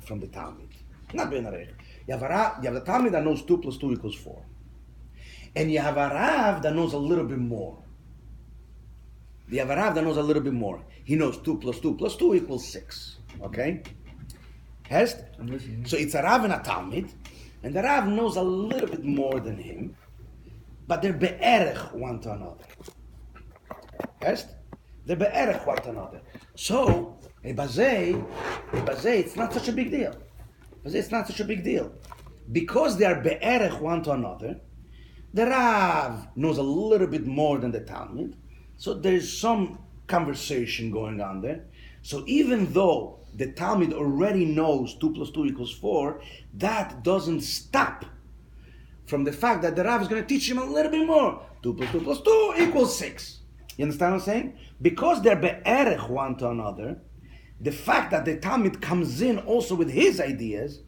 from the Talmud. Not bein arech. You have the Talmud that knows 2 plus 2 equals 4. And you have a Rav that knows a little bit more. You have a Rav that knows a little bit more. He knows 2 plus 2 plus 2 equals 6. Okay? Hest? So it's a Rav and a Talmud, and the Rav knows a little bit more than him, but they're be'erech one to another. Hest? They're be'erech one to another. So, Bazei, it's not such a big deal. It's not such a big deal. Because they are be'erech one to another, the Rav knows a little bit more than the Talmud, so there's some conversation going on there. So even though the Talmud already knows 2 plus 2 equals 4, that doesn't stop from the fact that the Rav is going to teach him a little bit more. 2 plus 2 plus 2 equals 6. You understand what I'm saying? Because they're be'erech one to another, the fact that the Talmud comes in also with his ideas,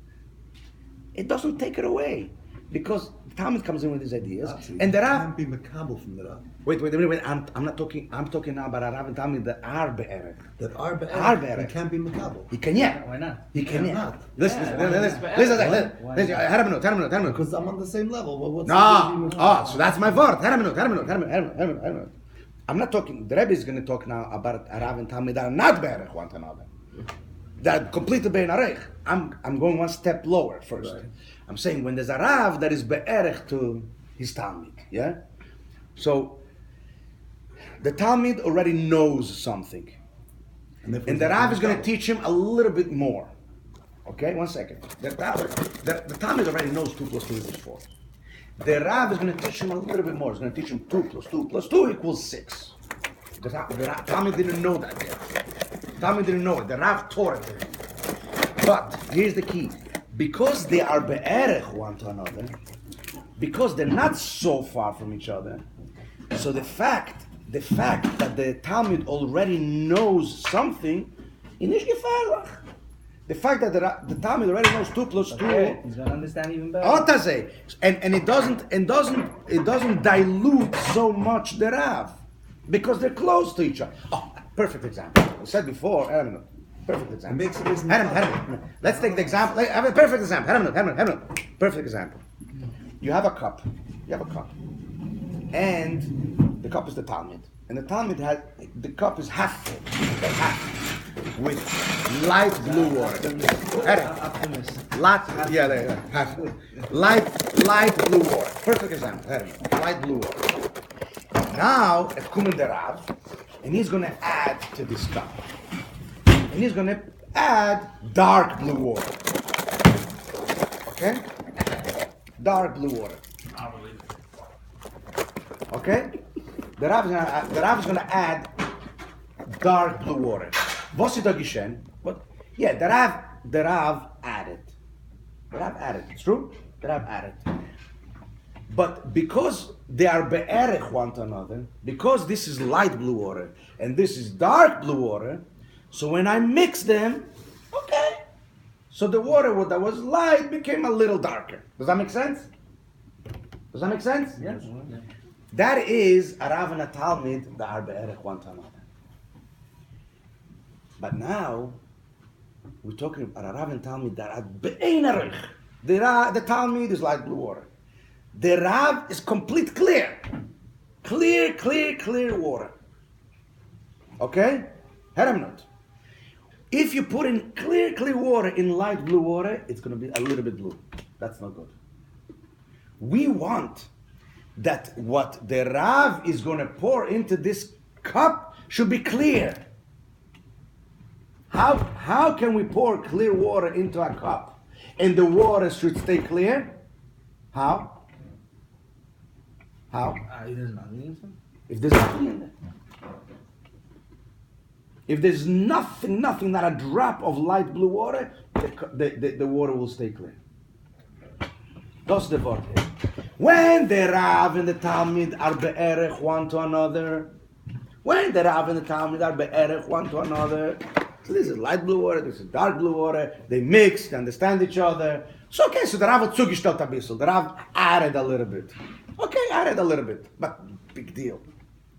it doesn't take it away. Because the Talmud comes in with his ideas, absolutely. And the Rav can't be makabel from the Rav. Wait. I'm not talking. I'm talking now about a Rav and Talmud that are be'erech. That are be'erech. He can't be makabel. He can, yeah. Why not? He can, yeah. not. Listen. Because I'm on the same level. Well, what's so that's my word. I'm not talking. The Rebbe is going to talk now about a Rav and Talmud that are not be'erech one to another. That completely bein arech. I'm going one step lower first. Right. I'm saying when there's a Rav that is be'erech to his Talmud, yeah? So, the Talmud already knows something. And the Rav is going to teach him a little bit more. Okay, 1 second. The Talmud already knows 2 plus 2 equals 4. The Rav is going to teach him a little bit more. He's going to teach him 2 plus 2 plus 2 equals 6. The Talmud didn't know that yet. The Talmud didn't know it. The Rav taught it to him. But, here's the key. Because they are be'erech one to another, because they're not so far from each other, so the fact that the Talmud already knows something, in ish gefährlich. The fact that the Talmud already knows 2 plus 2, he's gonna understand even better. And it doesn't dilute so much the Rav, because they're close to each other. Oh, perfect example. I said before, I don't know. Perfect example. Let's take the example. I have a perfect example. Perfect example. You have a cup. And the cup is the Talmud. And the Talmud the cup is half full. Half. With light blue water. Light blue water. Perfect example. Light blue water. Now, it comes the Rav, and he's going to add to this cup. And he's going to add dark blue water. Okay? Dark blue water. Okay? The Rav is going to add dark blue water. Was ist da geschehen? But yeah, the Rav added. The Rav added. It's true? The Rav added. But because they are be'erech one to another, because this is light blue water and this is dark blue water, so when I mix them, okay. So the water that was light became a little darker. Does that make sense? Yes. That is a Rav and a Talmud that are be'erech one to another. But now, we're talking about a Rav and Talmud that are be'ein arech. The Talmud is light blue water. The Rav is complete clear. Clear water. Okay? Haramnot. If you put in clear water in light blue water, it's going to be a little bit blue. That's not good. We want that what the Rav is going to pour into this cup should be clear. How can we pour clear water into a cup and the water should stay clear? How? There's nothing in it. If there's nothing in there. If there's nothing, not a drop of light blue water, the water will stay clear. That's the word here. When the Rav and the Talmud are be'erech one to another, so this is light blue water, this is dark blue water, they mix, they understand each other. So okay, so the Rav hat zugestellt a bissel, the Rav added a little bit. Okay, added a little bit, but big deal.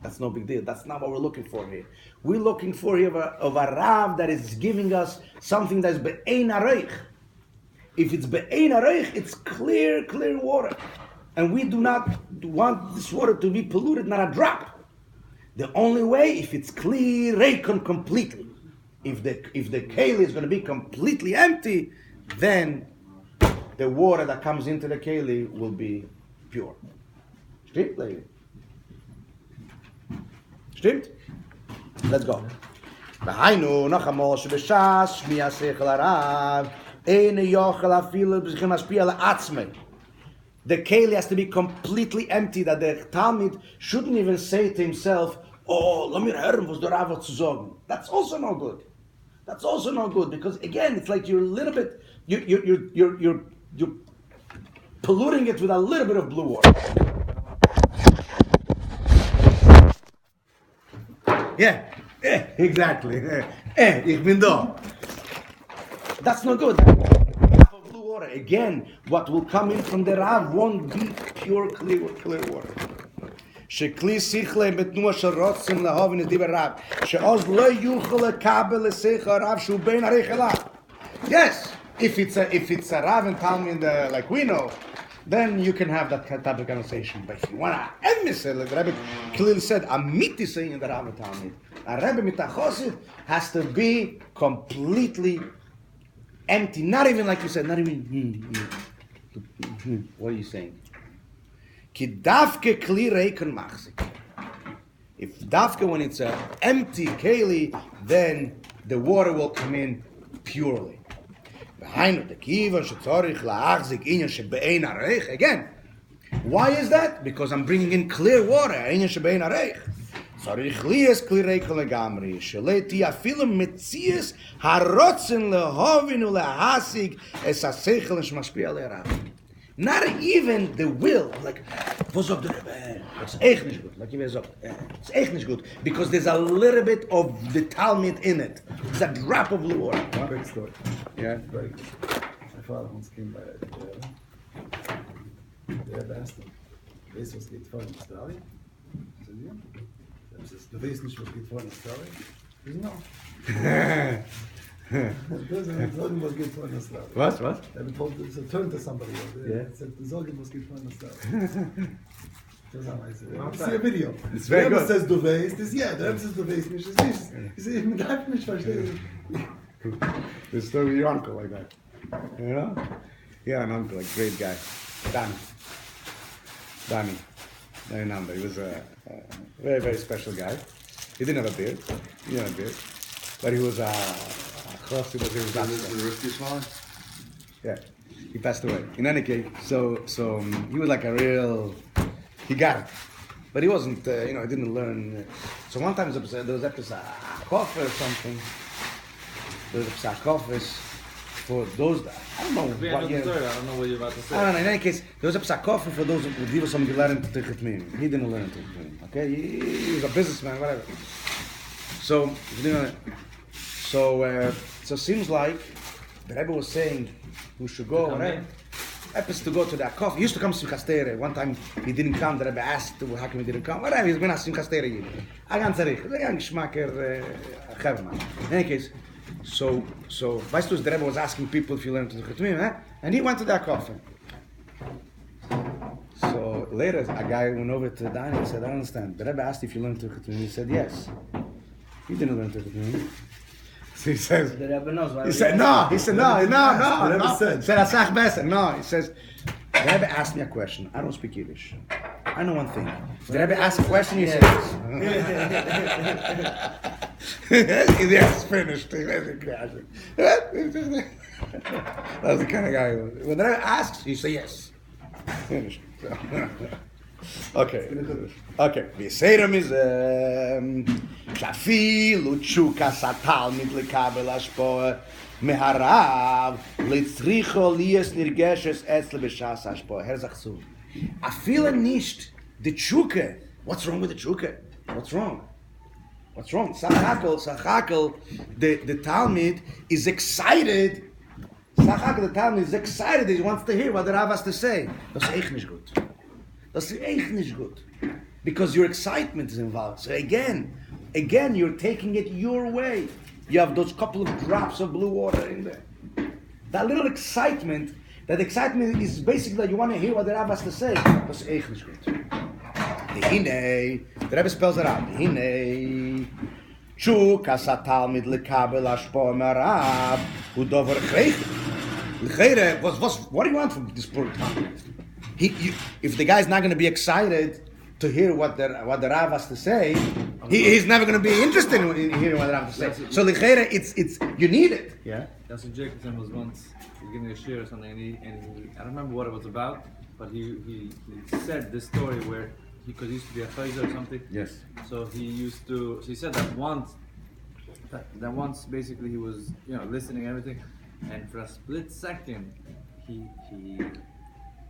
That's no big deal. That's not what we're looking for here. We're looking for here of a Rav that is giving us something that's be'ein areich. If it's be'ein areich, it's clear water. And we do not want this water to be polluted, not a drop. The only way, if it's clear reikon completely. If the keli is going to be completely empty, then the water that comes into the keli will be pure. Stimmt, lady? Stimmt? Let's go. והיינו, noch einmal, שבש"ס, שמי השכל הרב, אין יוכל אפילו בזכם משפיע לעצמי. The keli has to be completely empty, that the Talmud shouldn't even say to himself, oh, let me hören, was der Rav hat zu sagen. That's also no good. That's also no good, because again, it's like you're a little bit, you're polluting it with a little bit of blue water. Yeah, exactly. Ich bin da. That's not good. Blue water. Again, what will come in from the Rav won't be pure, clear water. שכלי שכלה בתנועה של רוצים להובין את דיבר רב, שעוז לא יוכל לקבל לשכל הרב שהוא בין הריח אליו. Yes, if it's a Rav and Talmud like we know, then you can have that type of conversation. But if you want to emphasize, like the Rebbe clearly said, Amiti saying in the Rav and Talmud, a Rebbe mitachosid has to be completely empty. Not even like you said, not even, what are you saying? Ki dafke kli reikon machzik. If dafke, when it's an empty keli, then the water will come in purely. Again, why is that? Because I'm bringing in clear water. צריך ליאס כלי ריקון לגמרי, שלא תהיה אפילו מציאס הרוצן להובין ולהשיג את השכל שמשפיע על הרב. Not even the will, like, was sagt der Rebbe? It's echt nicht gut, like you sagt, it's echt nicht gut, because there's a little bit of the Talmud in it. It's a drop of water. One quick story. Yeah. Very good. My father once came by the Rebbe asked him, weißt du, was geht vor in Australien? I said, yeah. He says, du weißt nicht, was geht vor in Australien? He said, no. Was geht vor in Australien? Was? So turned to somebody over there. He said, Sorgen, was geht vor in Australien? See a video. It's very good. The Rebbe says, du weißt, is yeah. The Rebbe says, du weißt nicht, is nicht. He said, man darf nicht verstehen. The story of your uncle like that. You know? Yeah, an uncle, like great guy. Danny. I remember. He was a very, very special guy. He didn't have a beard. But he was a Chassidus. He was the risky smaller? Yeah. He passed away. In any case, so he was like a real, he got it. But he wasn't, he didn't learn. So one time there was a coffee or something. There was a coffee for those, I don't know what year. I don't know what you're about to say. I don't know, in any case, there was a coffee for those who gave us some learning to Tichet. He didn't learn Tichet. Okay? He was a businessman, whatever. So it seems like the Rebbe was saying we should go, whatever. Happens to go to that coffee. He used to come to Simchas Torah. One time he didn't come. The Rebbe asked how come he didn't come. Whatever, he's been at Simchas Torah. I can't say it. Young schmacker, in any case, so weißt du, the Rebbe was asking people if you learn to do Chetmim, and he went to that coffee. So later, a guy went over to Danny and said, I don't understand. The Rebbe asked if you learned to Chetmim. He said, yes. He didn't learn to Chetmim. So he says, The Rebbe knows why. he said, no. He said, no. The Rebbe said. He said, Asach Besser. No, he says, the Rebbe asked me a question. I don't speak Yiddish. I know one thing. If the Rebbe asks a question, he says, yes, finished. That was the kind of guy he was. When the Rebbe asks, you say yes. Finished. Okay. V'seirem is שאפילו תשוקס התלמיד לקבל השפעה מהרב לצריכו ליאס נרגשת אצל בשעס השפעה. Here's a אפילו nicht the tshuka. What's wrong with the tshuka? What's wrong? Sachakel, the Talmud is excited. Sachakel, the Talmud is excited. He wants to hear what the Rav has to say. Das ist echt nicht gut. Because your excitement is involved. So again, you're taking it your way. You have those couple of drops of blue water in there. that little excitement, that excitement is basically that you want to hear what the Rav has to say. Das ist echt nicht gut. The Hine, the Rebbe spells it out. The Hine, Chuk asatal mit lekabel ashpo marav udover kreich. What do you want from this poor Talmud? If the guy's not going to be excited to hear what the Rav has to say, he's never going to be interested in hearing what the Rav has to say. So l'cheira, it's you need it. Yeah. That's what Jacobson was once. He was giving a shir or something, and he I don't remember what it was about, but he said this story where because he used to be a chayzer or something. Yes. So he said that once basically he was listening and everything, and for a split second he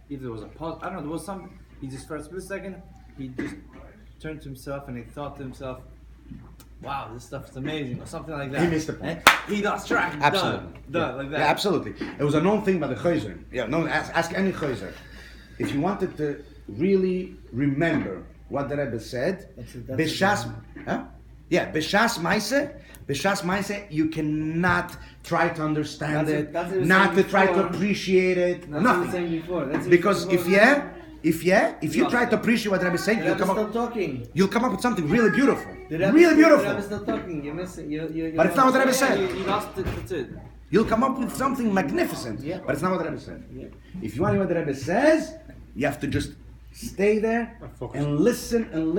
either there was a pause, I don't know, there was something, he just for a split second he just turned to himself and he thought to himself, wow, this stuff is amazing, or something like that. He missed the point. And he lost track. Absolutely. Done, like that. Yeah, absolutely. It was a known thing by the chayzer. Yeah, no, ask any chayzer. If you wanted to really remember what the Rebbe said, B'shas Maise, you cannot try to understand it, not to try to appreciate it, nothing. Because if you try to appreciate what the Rebbe is saying, you'll come up with something really beautiful. Really beautiful. The Rebbe's not talking. You're missing. But it's not what the Rebbe said. You lost it, that's it. You'll come up with something magnificent, but it's not what the Rebbe said. Yeah. If you want to hear what the Rebbe says, you have to just stay there and listen and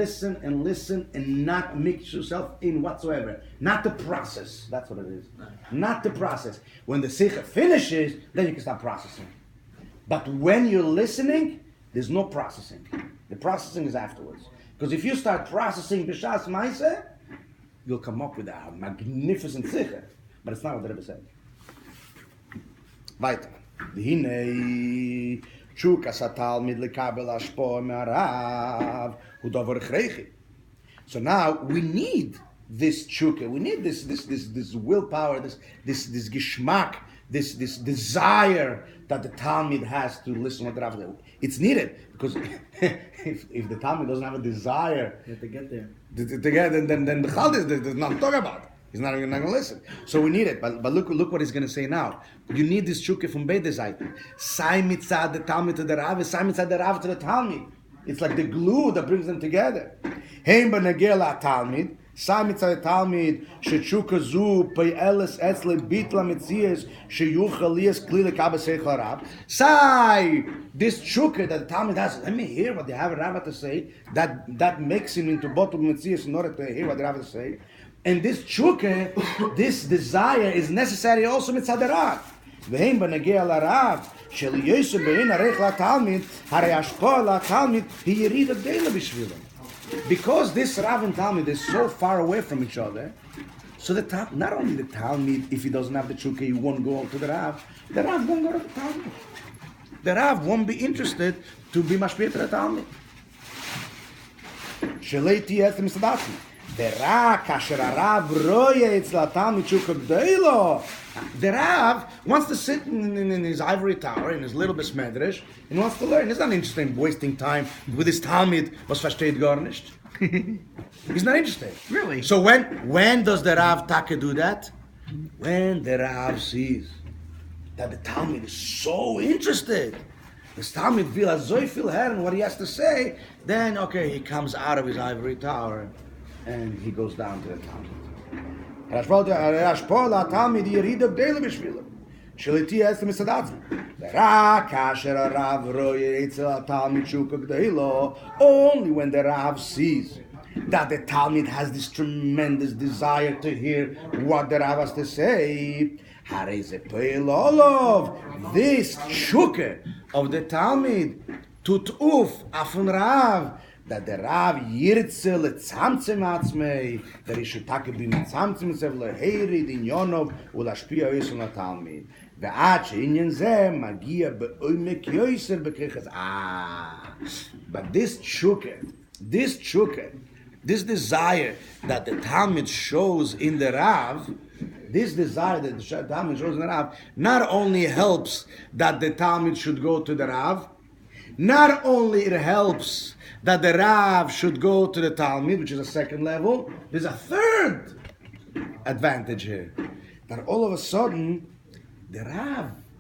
not mix yourself in whatsoever. Not the process. That's what it is. Not the process. When the sikha finishes, then you can start processing. But when you're listening, there's no processing. The processing is afterwards. Because if you start processing b'shas ma'aseh, you'll come up with a magnificent sikha. But it's not what the Rebbe said. Weiter. V'hinei Chuk asatal mid lekabel ashpo marav udover chreichi. So now we need this chukah. We need this willpower, this geschmack, this desire that the Talmud has to listen to the Rav. It's needed because if the Talmud doesn't have a desire You have to get there. to get, then the Chaldis there's nothing to talk about. He's not even going to listen. So we need it. But look what he's going to say now. You need this chukah from beide Seiten. Sai mitzad the Talmud to the Rav, sai mitzad the Rav to the Talmud. It's like the glue that brings them together. Heim b'negel ha-Talmud, sai mitzad the Talmud, shechukah zu pe'eles etzle bitla mitzias, sheyuchal liyas kli lekabel seichel Rav. Sai, this chukah that the Talmud has, let me hear what the Rav to say, that makes him into bottle mitzias in order to hear what the Rav to say. And this chukah, this desire is necessary also mitzad the Rav. V'heim b'negel ha-Rav, shel yosef be'in arech la-Talmud, harei ashpo la-Talmud, hi yerida deila b'shvilem. Because this Rav and Talmud is so far away from each other, so not only the Talmud, if he doesn't have the chukah, he won't go to the Rav won't go to the Talmud. The Rav won't be interested to be mashpir to the Talmud. Shelei tiyeh mitzadati. The Rav wants to sit in his ivory tower, in his little besmedresh, and wants to learn. He's not interested in wasting time with his Talmud, was versteht gar nicht. He's not interested. Really? So when does the Rav Taka do that? When the Rav sees that the Talmud is so interested, the Talmud will have so viel Herren what he has to say, then okay, he comes out of his ivory tower and he goes down to the Talmud. Only when the Rav sees that the Talmud has this tremendous desire to hear what the Rav has to say, this shukah of the Talmud, tutuf afun Rav, that the Rav yirtze letzamtzem atzmei, that he should take be mitzamtzem himself leherid in Yonov ulashpia yisrael na-Talmud. Ve'at she'inyan zeh magia be'oimek yoyser be'kechaz. But this chukah, this desire that the Talmud shows in the Rav, this desire that the Talmud shows in the Rav, not only helps that the Talmud should go to the Rav, not only it helps that the Rav should go to the Talmud, which is a second level, there's a third advantage here. That all of a sudden, the Rav